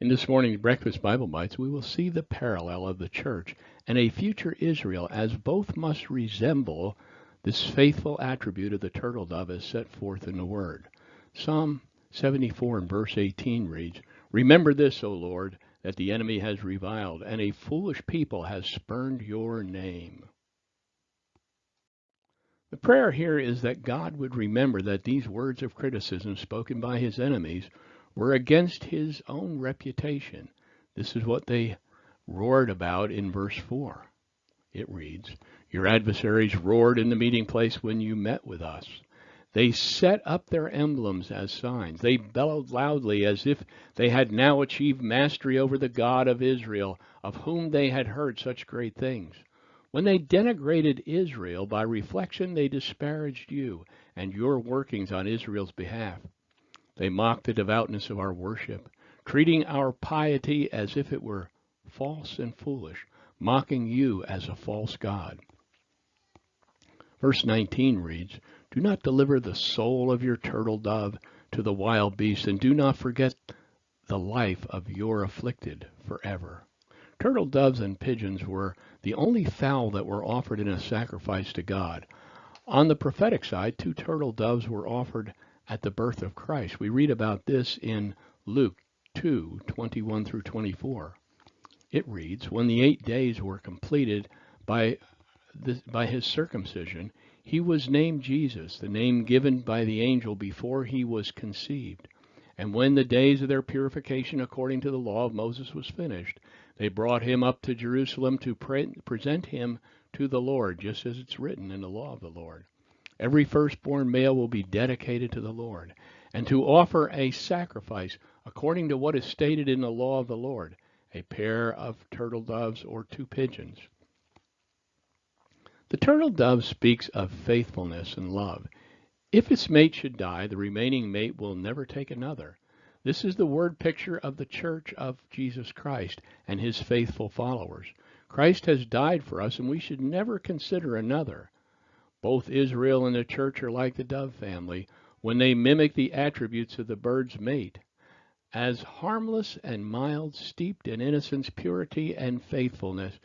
In this morning's Breakfast Bible Bites, we will see the parallel of the church and a future Israel, as both must resemble this faithful attribute of the turtle dove as set forth in the Word. Psalm 74 and verse 18 reads, "Remember this, O Lord, that the enemy has reviled, and a foolish people has spurned your name." The prayer here is that God would remember that these words of criticism spoken by his enemies were against his own reputation. This is what they roared about in verse 4. It reads, "Your adversaries roared in the meeting place when you met with us. They set up their emblems as signs. They bellowed loudly as if they had now achieved mastery over the God of Israel, of whom they had heard such great things. When they denigrated Israel, by reflection they disparaged you and your workings on Israel's behalf. They mocked the devoutness of our worship, treating our piety as if it were false and foolish, mocking you as a false god." Verse 19 reads, "Do not deliver the soul of your turtle dove to the wild beast, and do not forget the life of your afflicted forever." Turtle doves and pigeons were the only fowl that were offered in a sacrifice to God. On the prophetic side, 2 turtle doves were offered at the birth of Christ. We read about this in Luke 2:21 through 24. It reads, "When the 8 days were completed by his circumcision, he was named Jesus, the name given by the angel before he was conceived. And when the days of their purification according to the law of Moses was finished, they brought him up to Jerusalem to present him to the Lord, just as it's written in the law of the Lord. Every firstborn male will be dedicated to the Lord, and to offer a sacrifice according to what is stated in the law of the Lord, a pair of turtle doves or 2 pigeons." The turtle dove speaks of faithfulness and love. If its mate should die, the remaining mate will never take another. This is the word picture of the church of Jesus Christ and his faithful followers. Christ has died for us, and we should never consider another. Both Israel and the church are like the dove family when they mimic the attributes of the bird's mate, as harmless and mild, steeped in innocence, purity, and faithfulness.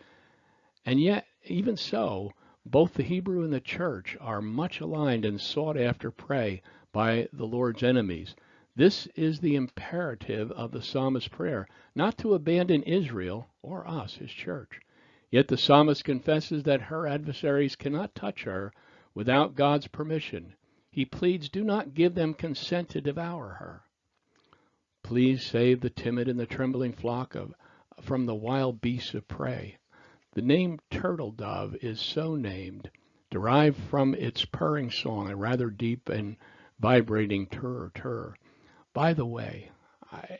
And yet, even so, both the Hebrew and the church are much aligned and sought after prey by the Lord's enemies. This is the imperative of the psalmist's prayer, not to abandon Israel or us, his church. Yet the psalmist confesses that her adversaries cannot touch her without God's permission. He pleads, "Do not give them consent to devour her. Please save the timid and the trembling flock from the wild beasts of prey." The name turtle dove is so named, derived from its purring song, a rather deep and vibrating turr. By the way,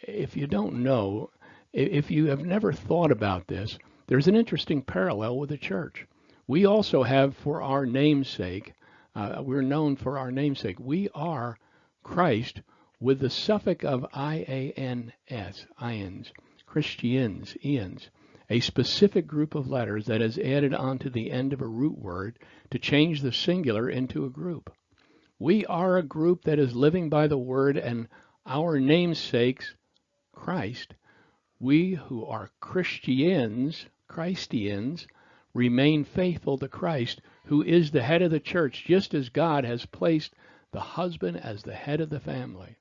if you don't know, if you have never thought about this, there's an interesting parallel with the church. We also have, for our namesake, we're known for our namesake. We are Christ with the suffix of ians, Christians, ians, a specific group of letters that is added onto the end of a root word to change the singular into a group. We are a group that is living by the word, and our namesakes, Christ, we who are Christians, remain faithful to Christ, who is the head of the church, just as God has placed the husband as the head of the family.